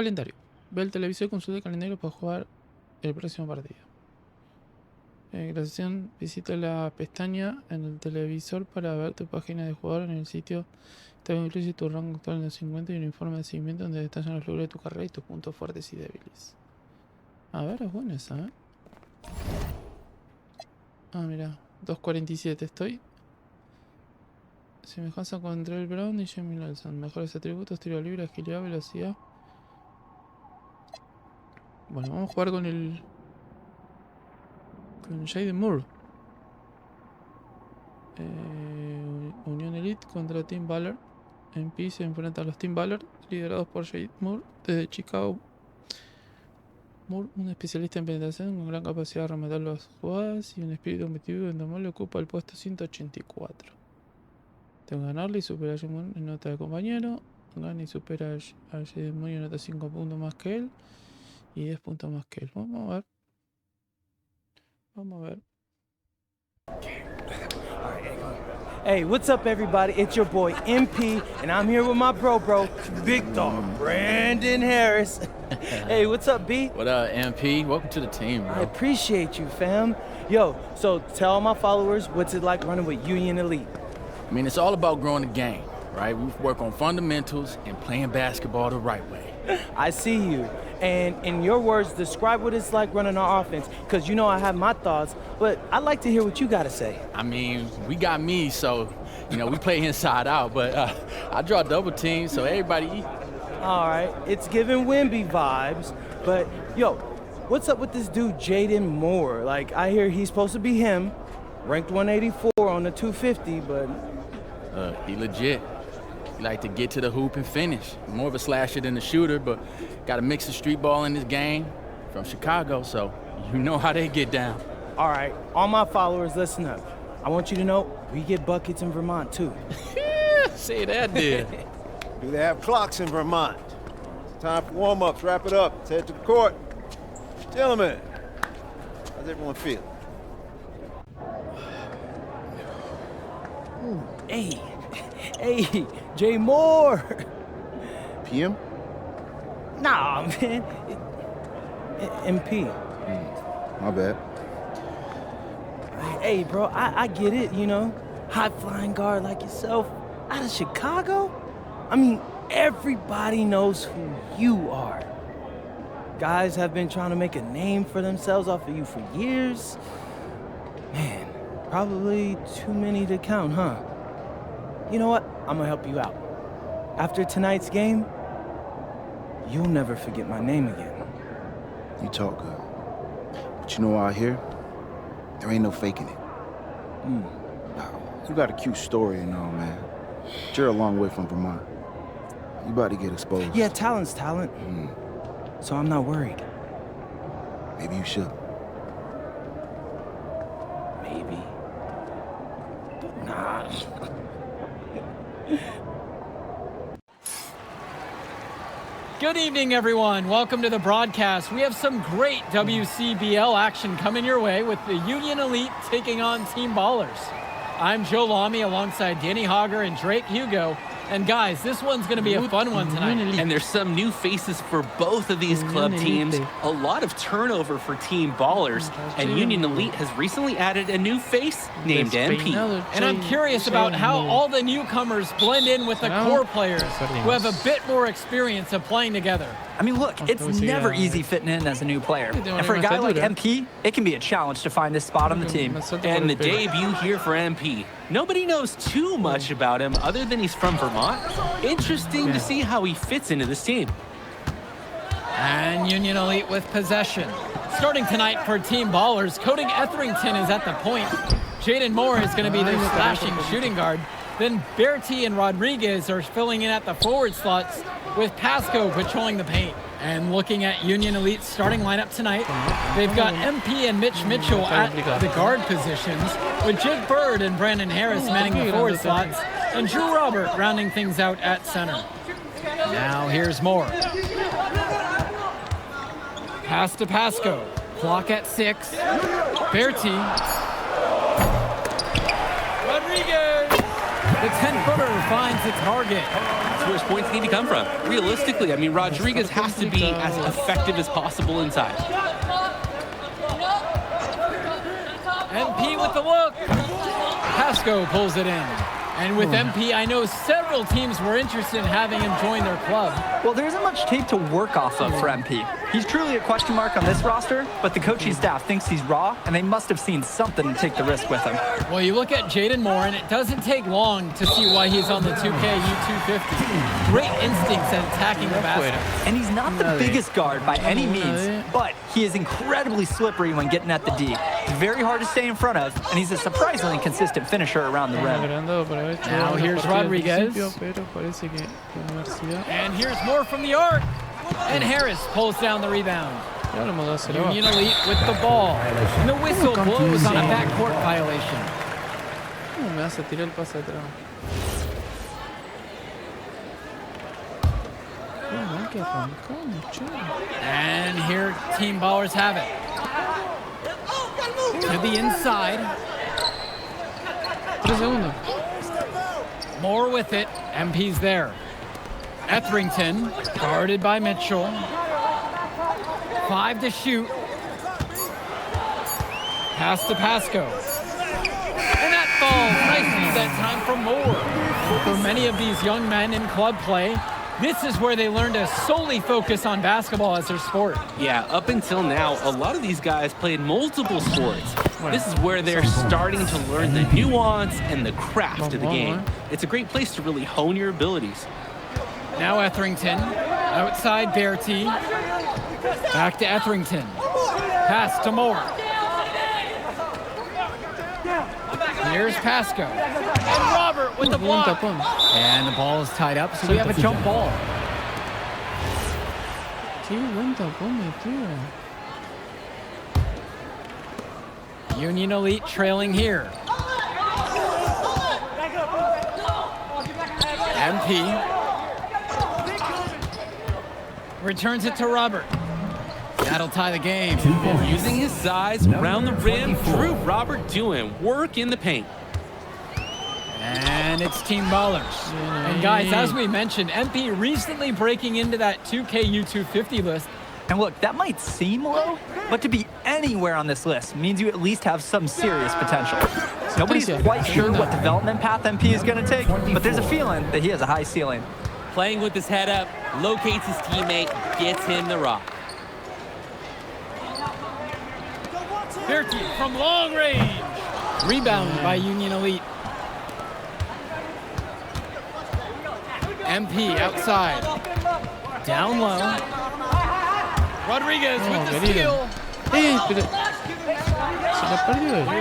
calendario. Ve el televisor y consulta el calendario para jugar el próximo partido. Gracias. Visita la pestaña en el televisor para ver tu página de jugador en el sitio. También incluye tu rango actual en los 50 y un informe de seguimiento donde detallan los logros de tu carrera y tus puntos fuertes y débiles. A ver, es buena esa, ¿eh? Ah, mira, 2.47 estoy. Semejanza con Trell Brown y Jamie Nelson. Mejores atributos, tiro libre, agilidad, velocidad. Bueno, vamos a jugar con el... con Jaden Moore. Unión Elite contra Team Valor. MP se enfrenta a los Team Valor, liderados por Jaden Moore desde Chicago. Moore, un especialista en penetración con gran capacidad de rematar las jugadas y un espíritu competitivo en le ocupa el puesto 184. Tengo que ganarle y superar a Jaden Moore en nota de compañero. Gana y supera a Jaden Moore en nota 5 puntos más que él y 10 puntos más que él. Vamos a ver. Vamos a ver. Hey, what's up, everybody? It's your boy MP, and I'm here with my bro, big dog Brandon Harris. Hey, what's up, B? What up, MP? Welcome to the team, bro. I appreciate you, fam. Yo, so tell all my followers, what's it like running with Union Elite? I mean, it's all about growing the game, right? We work on fundamentals and playing basketball the right way. I see you. And in your words, describe what it's like running our offense, because you know I have my thoughts, but I'd like to hear what you got to say. I mean, we got me, so, you know, we play inside out, but I draw double teams, so everybody eat. All right, it's giving Wimby vibes, but yo, what's up with this dude Jaden Moore? Like, I hear he's supposed to be him, ranked 184 on the 250, but... He legit. He like to get to the hoop and finish. More of a slasher than a shooter, but got a mix of street ball in this game. From Chicago, so you know how they get down. All right, all my followers, listen up. I want you to know we get buckets in Vermont, too. Say that, dude. Do they have clocks in Vermont? Time for warm-ups. Wrap it up. Let's head to the court. Gentlemen, how's everyone feel? Hey, Jay Moore. PM? Nah, man. MP. My bad. Hey, bro, I get it, you know. High-flying guard like yourself out of Chicago? I mean, everybody knows who you are. Guys have been trying to make a name for themselves off of you for years. Man, probably too many to count, huh? You know what? I'm gonna help you out. After tonight's game, you'll never forget my name again. You talk good. But you know out here, there ain't no faking it. You got a cute story and all, man. But you're a long way from Vermont. You about to get exposed. Yeah, talent's talent. So I'm not worried. Maybe you should. Maybe. Nah. Good evening, everyone. Welcome to the broadcast. We have some great WCBL action coming your way with the Union Elite taking on Team Ballers. I'm Joe Lamy alongside Danny Hogger and Drake Hugo. And guys, this one's going to be a fun one tonight. And there's some new faces for both of these club teams. A lot of turnover for Team Ballers. And Union Elite has recently added a new face named MP. And I'm curious about how all the newcomers blend in with the core players who have a bit more experience of playing together. I mean, look, it's never easy fitting in as a new player. And for a guy like MP, it can be a challenge to find his spot on the team. And the debut here for MP. Nobody knows too much about him other than he's from Vermont. Interesting to see how he fits into this team. And Union Elite with possession. Starting tonight for Team Ballers, Cody Etherington is at the point. Jaden Moore is going to be their slashing shooting guard. Then Bertie and Rodriguez are filling in at the forward slots with Pasco patrolling the paint. And looking at Union Elite's starting lineup tonight, they've got MP and Mitch Mitchell at the guard positions, with Jake Bird and Brandon Harris manning the forward slots, and Drew Robert rounding things out at center. Now here's Moore. Pass to Pasco. Clock at 6. Bertie. Rodriguez. The 10-footer finds the target. That's where his points need to come from. Realistically, I mean, Rodriguez has to be as effective as possible inside. MP with the look. Pasco pulls it in. And with MP, I know several teams were interested in having him join their club. Well, there isn't much tape to work off of for MP. He's truly a question mark on this roster, but the coaching staff thinks he's raw, and they must have seen something to take the risk with him. Well, you look at Jaden Moore, and it doesn't take long to see why he's on the 2K U250. Great instincts at attacking the basket. And he's not the biggest guard by any means, but he is incredibly slippery when getting at the D. He's very hard to stay in front of, and he's a surprisingly consistent finisher around the rim. Now here's Rodriguez. And here's more from the arc. And Harris pulls down the rebound. Union Elite with the ball. And the whistle blows on a backcourt violation. And here Team Ballers have it. To the inside. Moore with it. MP's there. Etherington, guarded by Mitchell. 5 to shoot. Pass to Pasco. And that falls nicely that time from Moore. For many of these young men in club play, this is where they learn to solely focus on basketball as their sport. Yeah, up until now, a lot of these guys played multiple sports. This is where they're starting to learn the nuance and the craft of the game. It's a great place to really hone your abilities. Now Etherington, outside Bertie. Back to Etherington. Pass to Moore. Here's Pasco. And Robert with the block. And the ball is tied up, so we have a jump ball. Union Elite trailing here. MP returns it to Robert. That'll tie the game. Using his size around the rim, Drew Robert doing work in the paint. And it's Team Ballers. And guys, as we mentioned, MP recently breaking into that 2K U250 list. And look, that might seem low, but to be anywhere on this list means you at least have some serious potential. Nobody's quite sure what development path MP is going to take, but there's a feeling that he has a high ceiling. Playing with his head up, locates his teammate, gets him the rock. Bertie from long range. Rebound by Union Elite. MP outside. Down low. Rodriguez with the steal. Here's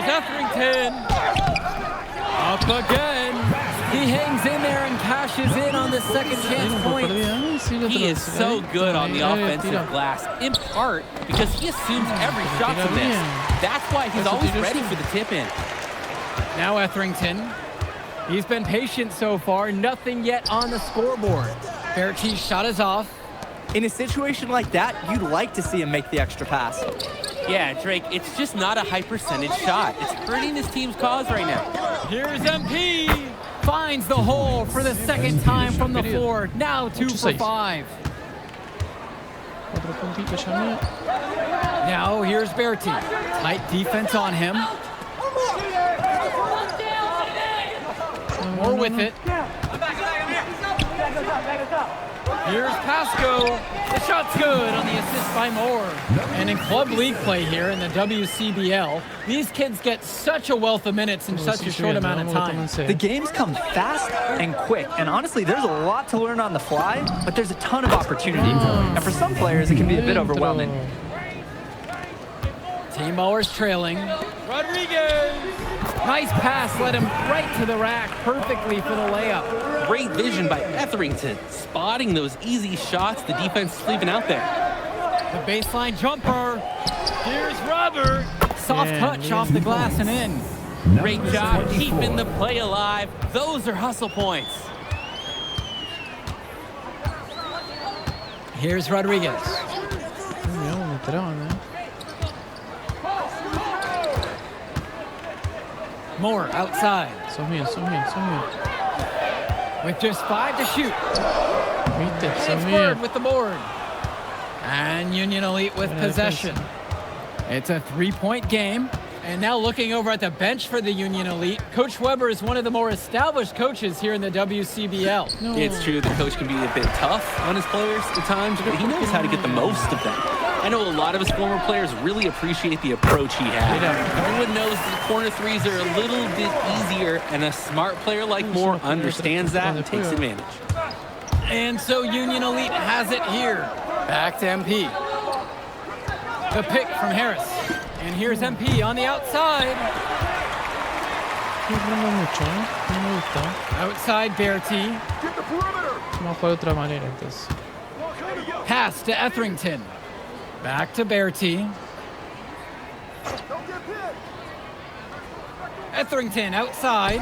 Etherington. Up again. He hangs in there and cashes in on the second chance point. He is so good on the offensive glass, in part because he assumes every shot from this. That's why he's always ready for the tip-in. Now Etherington. He's been patient so far. Nothing yet on the scoreboard. Bertie's shot is off. In a situation like that, you'd like to see him make the extra pass. Yeah, Drake, it's just not a high percentage shot. It's hurting his team's cause right now. Here's MP. Finds the hole for the second time from the floor. Now 2 for 5. Now here's Bertie. Tight defense on him. More with it. Here's Pasco. The shot's good on the assist by Moore. And in club league play here in the WCBL, these kids get such a wealth of minutes in such a short amount of time. The games come fast and quick, and honestly, there's a lot to learn on the fly, but there's a ton of opportunity. And for some players, it can be a bit overwhelming. Team Ballers trailing. Rodriguez! Nice pass, led him right to the rack perfectly for the layup. Great vision by Etherington, spotting those easy shots the defense is leaving out there. The baseline jumper. Here's Robert. Soft touch off the glass and in. Great job keeping the play alive. Those are hustle points. Here's Rodriguez. Moore outside. with just 5 to shoot. ¿Viste? And Eso it's bien. Word with the board. And Union Elite with Buena possession. defensa. It's a 3-point game. And now looking over at the bench for the Union Elite, Coach Weber is one of the more established coaches here in the WCBL. No. It's true the coach can be a bit tough on his players at times, but he knows how to get the most of them. I know a lot of his former players really appreciate the approach he had. Everyone knows that corner threes are a little bit easier, and a smart player like Moore understands that and takes advantage. And so Union Elite has it here. Back to MP. The pick from Harris. And here's MP on the outside. No ronda mucho, ¿eh? No me gusta. Outside Bertie. Vamos a jugar de otra manera entonces. Pass to Etherington. Back to Bertie. Etherington outside.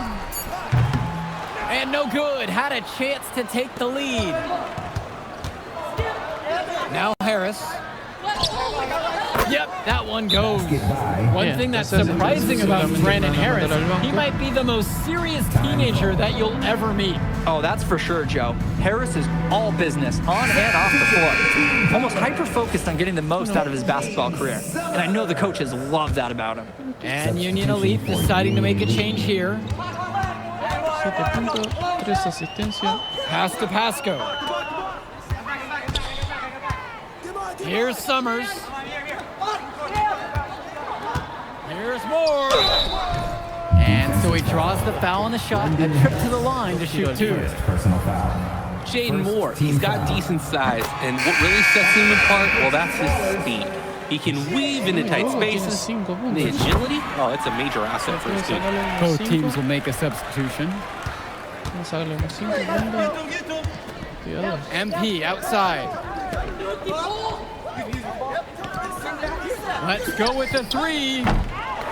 And no good. Had a chance to take the lead. Now Harris. Yep, that one goes. One thing that's surprising about Brandon Harris, he might be the most serious teenager that you'll ever meet. Oh, that's for sure, Joe. Harris is all business, on and off the floor. Almost hyper-focused on getting the most out of his basketball career. And I know the coaches love that about him. And Union Elite deciding to make a change here. 7 puntos, 3 asistencias. Pass to Pasco. Here's Summers. Here's Moore. And so he draws the foul on the shot, a trip to the line to shoot 2. Jaden Moore, he's got decent size, and what really sets him apart, well, that's his speed. He can weave into tight spaces. And the agility, oh, it's a major asset for his team. Both teams will make a substitution. Vamos a darle unos 5 puntos. Cuidado. MP outside. Let's go with the 3.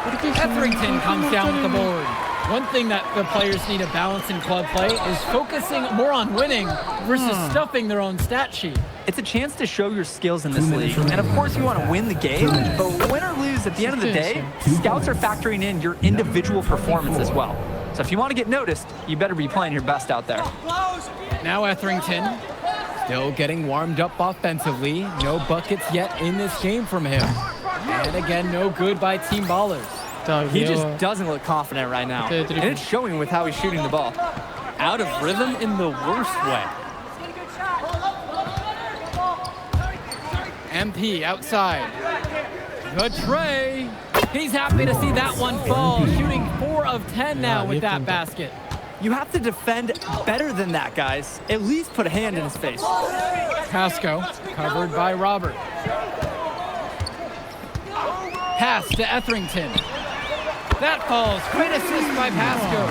Etherington comes down with the board. One thing that the players need to balance in club play is focusing more on winning versus stuffing their own stat sheet. It's a chance to show your skills in this league. And of course you want to win the game, but win or lose, at the end of the day, scouts are factoring in your individual performance as well. So if you want to get noticed, you better be playing your best out there. Now Etherington, still getting warmed up offensively. No buckets yet in this game from him. And again, no good by Team Ballers. He just doesn't look confident right now. And it's showing with how he's shooting the ball. Out of rhythm in the worst way. MP outside. Good tray. He's happy to see that one fall. Shooting 4 of 10 now with that basket. You have to defend better than that, guys. At least put a hand in his face. Pasco, covered by Robert. Pass to Etherington. That falls. Great assist by Pasco.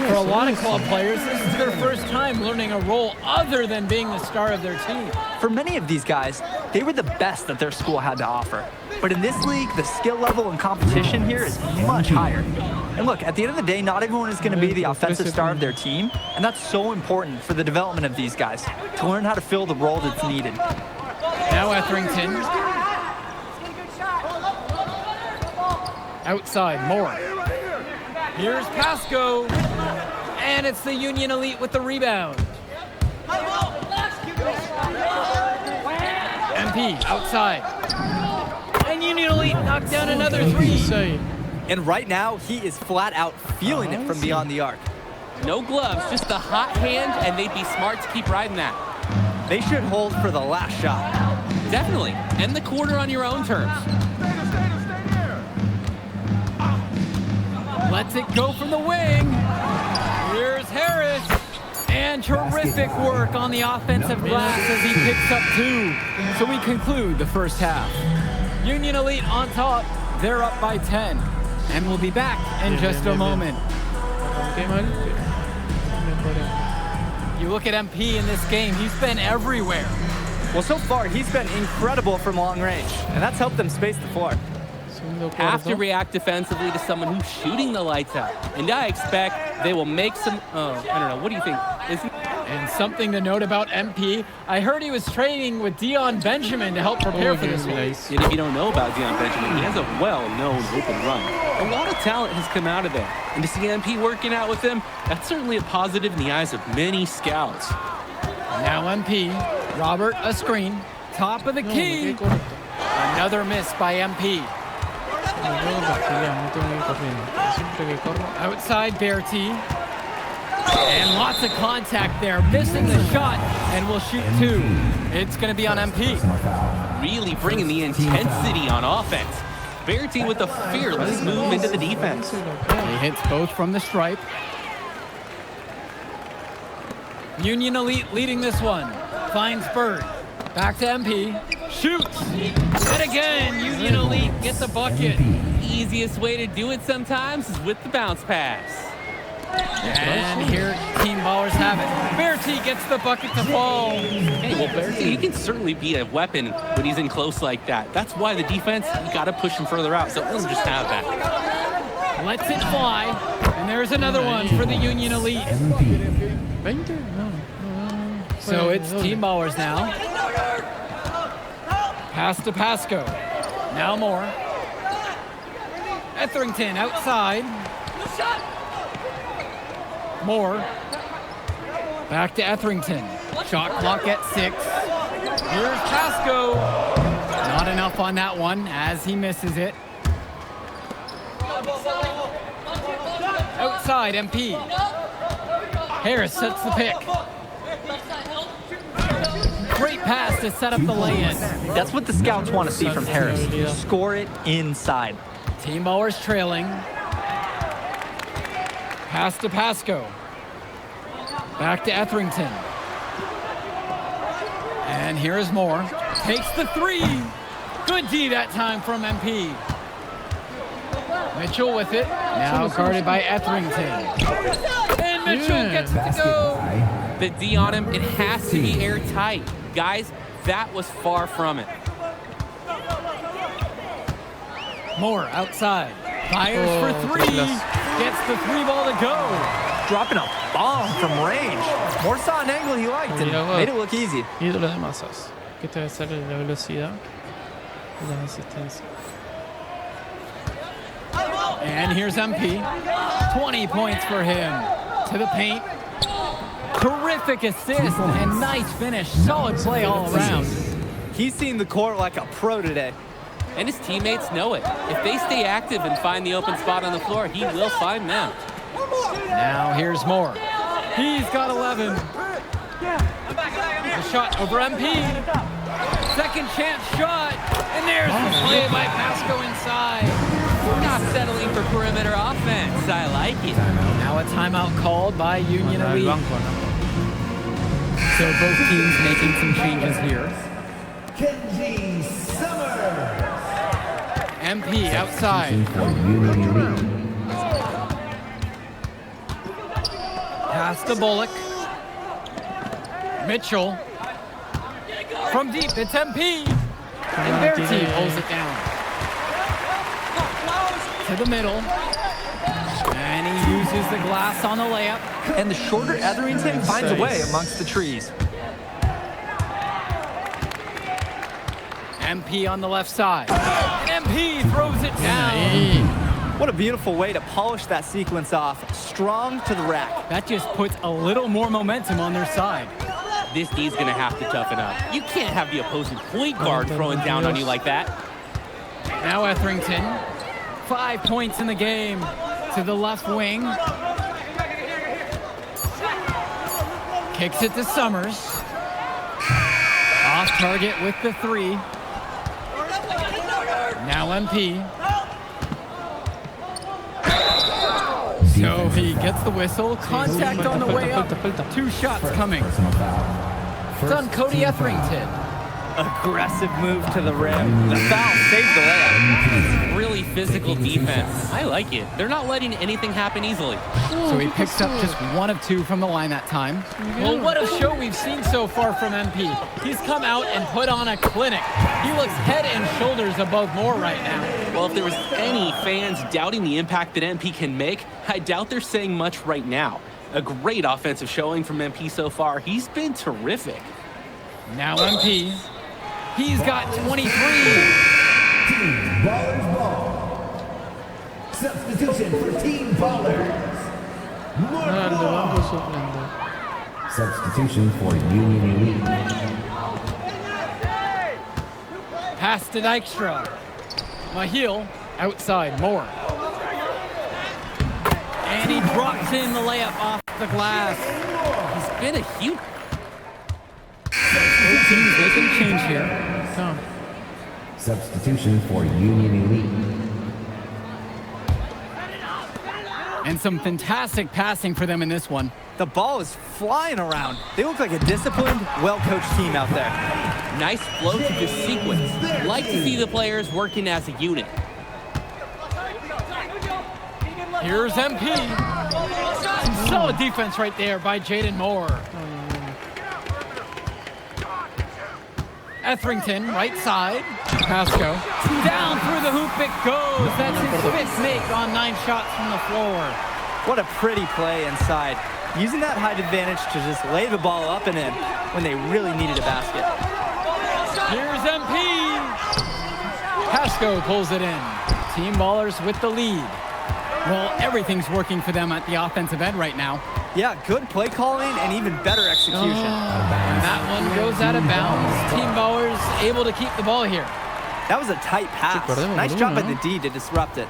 For a lot of club players, this is their first time learning a role other than being the star of their team. For many of these guys, they were the best that their school had to offer. But in this league, the skill level and competition here is much higher. And look, at the end of the day, not everyone is going to be the offensive star of their team, and that's so important for the development of these guys, to learn how to fill the role that's needed. Now Etherington. Outside, Moore. Here's Pasco. And it's the Union Elite with the rebound. MP outside. And Union Elite knocked down another 3. And right now, he is flat out feeling it from beyond the arc. No gloves, just the hot hand, and they'd be smart to keep riding that. They should hold for the last shot. Definitely. End the quarter on your own terms. Lets it go from the wing. Here's Harris. And terrific work on the offensive glass as he picks up 2. So we conclude the first half. Union Elite on top. They're up by 10. And we'll be back in just a moment. You look at MP in this game, he's been everywhere. Well, so far, he's been incredible from long range, and that's helped them space the floor. Have to react defensively to someone who's shooting the lights out. And I expect they will make some, I don't know, what do you think? And something to note about MP, I heard he was training with Dion Benjamin to help prepare for this one. And if you don't know about Dion Benjamin, he has a well-known open run. A lot of talent has come out of there. And to see MP working out with him, that's certainly a positive in the eyes of many scouts. Now MP, Robert, a screen, top of the key. Another miss by MP. Outside Berti. And lots of contact there, missing the shot, and will shoot 2. It's going to be on MP. Really bringing the intensity on offense. Berti with a fearless move into the defense. He hits both from the stripe. Union Elite leading this one. Finds Bird. Back to MP. Shoots. And again, Union Elite get the bucket. Easiest way to do it sometimes is with the bounce pass. And here Team Ballers have it. Berti gets the bucket to fall. Hey, well, Berti, he can certainly be a weapon when he's in close like that. That's why the defense, you got to push him further out, so it doesn't just have that. Lets it fly. And there's another one for the Union Elite. So it's Team Ballers now. Pass to Pasco. Now more. Etherington outside. Moore. Back to Etherington. Shot clock at 6. Here's Pasco. Not enough on that one as he misses it. Outside MP. Harris sets the pick. Great pass to set up the lay-in. That's what the scouts want to see from Harris. Score it inside. Team Ballers trailing. Pass to Pasco. Back to Etherington. And here is Moore. Takes the 3. Good D that time from MP. Mitchell with it. Now guarded by Etherington. And Mitchell gets it to go. The D on him, it has to be airtight. Guys, that was far from it. Moore outside. Fires for 3. Gets the 3 ball to go. Dropping a bomb from range. Moore saw an angle he liked and made it look easy. Ídolo de masas. Que te va a hacer la velocidad y la asistencia. And here's MP. 20 points for him. To the paint. Terrific assist and nice finish. Solid play all around. He's seen the court like a pro today. And his teammates know it. If they stay active and find the open spot on the floor, he will find them. Now here's Moore. He's got 11. The shot over MP. Second chance shot. And there's the play by Pasco inside. Not settling for perimeter offense. I like it. Now a timeout called by Union Elite. So both teams making some changes here. MP outside. Pass to Bullock. Mitchell. From deep, it's MP. And their team pulls it down. To the middle. And he uses the glass on the layup. And the shorter Etherington finds a way amongst the trees. MP on the left side. And MP throws it down. What a beautiful way to polish that sequence off. Strong to the rack. That just puts a little more momentum on their side. This D's going to have to toughen up. You can't have the opposing point guard throwing down on you like that. Now Etherington. 5 points in the game to the left wing. Kicks it to Summers. Off target with the 3. Now MP. So he gets the whistle. Contact on the way up. 2 shots coming. It's on Cody Etherington. Aggressive move to the rim. The foul saved the layup. Really physical defense. I like it. They're not letting anything happen easily. So he picks up just 1 of 2 from the line that time. Well, what a show we've seen so far from MP. He's come out and put on a clinic. He looks head and shoulders above Moore right now. Well, if there was any fans doubting the impact that MP can make, I doubt they're saying much right now. A great offensive showing from MP so far. He's been terrific. Now MP. He's got 23. Team Ballers Ball. Substitution for Team Ballers. Ah, el de banco suplente. Substitution for Union Elite. Pass to Dykstra. Mahil outside, Moore. And he drops in the layup off the glass. He's been a huge... Both teams making change here. So, Substitution for Union Elite. And some fantastic passing for them in this one. The ball is flying around. They look like a disciplined, well-coached team out there. Nice flow to this sequence. Like to see the players working as a unit. Here's MP. Some solid defense right there by Jaden Moore. Etherington, right side. Pasco. Down through the hoop it goes. That's his fifth make on 9 shots from the floor. What a pretty play inside. Using that height advantage to just lay the ball up and in when they really needed a basket. Here's MP. Pasco pulls it in. Team Ballers with the lead. Well, everything's working for them at the offensive end right now. Yeah, good play calling and even better execution. And that one goes out of bounds. Team Ballers able to keep the ball here. That was a tight pass. Nice job by the D to disrupt it.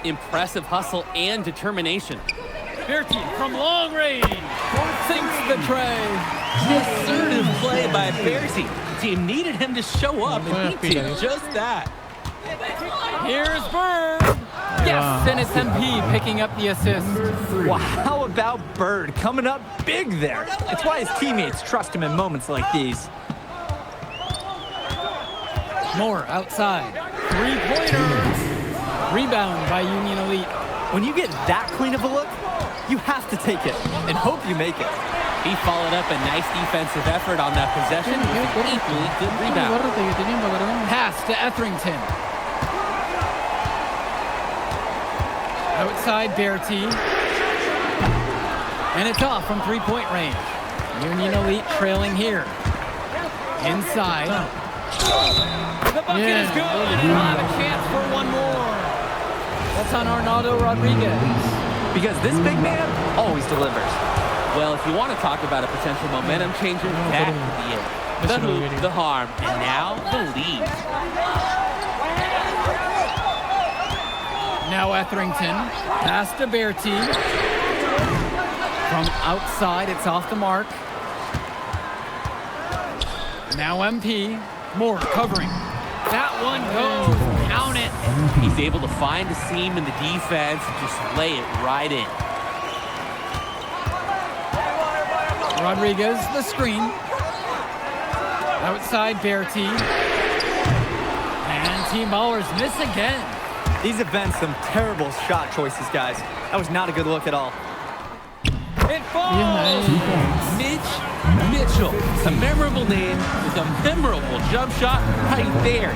Impressive hustle and determination. Bertie from long range sinks the tray. Assertive play by Bertie. The team needed him to show up, and he did just that. Here's Bird. Yes, and it's MP picking up the assist. Wow, how about Bird coming up big there? It's why his teammates trust him in moments like these. Moore outside. 3-pointer. Rebound by Union Elite. When you get that clean of a look, you have to take it and hope you make it. He followed up a nice defensive effort on that possession with an equally good rebound. Pass to Etherington. Outside Bertie. And it's off from 3-point range. Union Elite trailing here. Inside. The bucket is good, and he'll have a chance for one more. That's on Arnaldo Rodriguez. Because this big man always delivers. Well, if you want to talk about a potential momentum changer, that could be it. The hoop, the harm, and now the lead. Now Etherington. Pass to Bertie. From outside, it's off the mark. Now MP. Moore covering. That one goes. Count it. He's able to find a seam in the defense and just lay it right in. Rodriguez, the screen. Outside Bertie. And Team Ballers miss again. These have been some terrible shot choices, guys. That was not a good look at all. It falls! Mitch Mitchell, a memorable name with a memorable jump shot right there.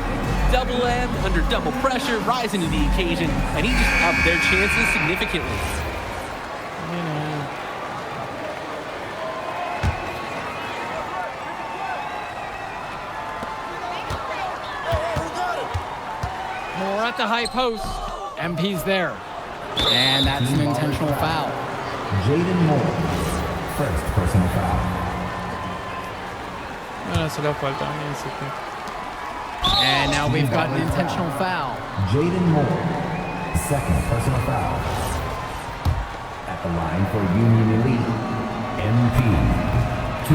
Double M under double pressure, rising to the occasion, and he just upped their chances significantly. Moore at the high post. MP's there. And that's an intentional foul. Jaden Moore. First personal foul. Ahora se la falta a mí, así que... And now we've got an intentional foul. Jaden Moore. Second personal foul. At the line for Union Elite, MP.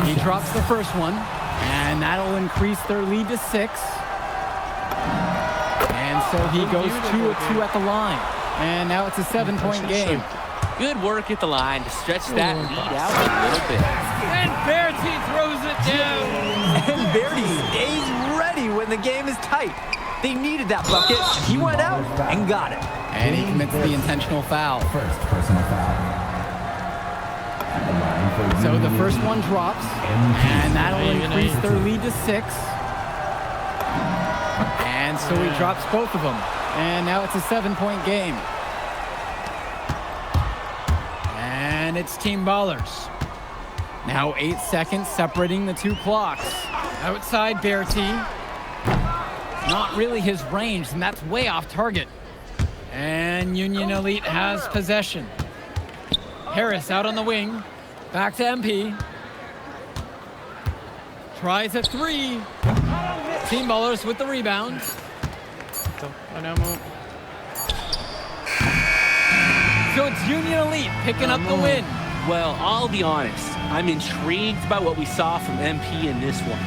He drops the first one, and that'll increase their lead to 6. And so he goes 2 of 2 at the line. And now it's a 7-point game. Good work at the line to stretch that lead out a little bit. And Bertie throws it down. And Bertie stays ready when the game is tight. They needed that bucket, and he went out and got it. And he commits the intentional foul. First personal foul. At the line for So the Union first Elite, one drops, MP. and that'll increase their lead to 6. And so he drops both of them. And now it's a 7-point game. And And it's Team Ballers. Now 8 seconds separating the two clocks. Outside Berti. Not really his range, and that's way off target. And Union Elite has possession. Harris out on the wing. Back to MP. Tries a three. Team Ballers with the rebound. Ganamos. So it's Union Elite picking up the win. Well, I'll be honest. I'm intrigued by what we saw from MP in this one.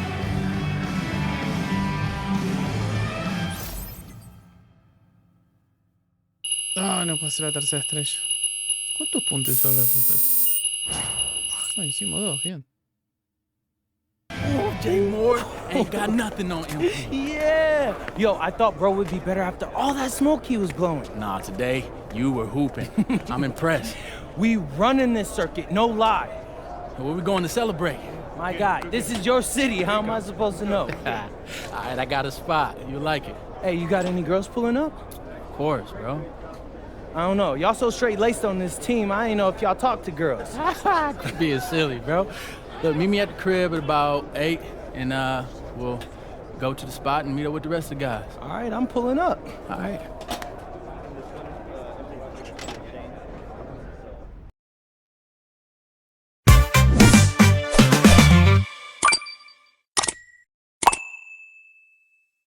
Ah, no pasé la tercera estrella. ¿Cuántos puntos hizo la tercera? Ah, hicimos 2, bien. Jay Moore ain't got nothing on him. Yeah. Yo, I thought bro would be better after all that smoke he was blowing. Nah, today, you were hooping. I'm impressed. We running this circuit, no lie. Where we going to celebrate? My guy, this is your city. How am I supposed to know? All right, I got a spot. You like it? Hey, you got any girls pulling up? Of course, bro. I don't know. Y'all so straight-laced on this team, I ain't know if y'all talk to girls. Quit being silly, bro. Look, meet me at the crib at about 8, and we'll go to the spot and meet up with the rest of the guys. All right, I'm pulling up. All right.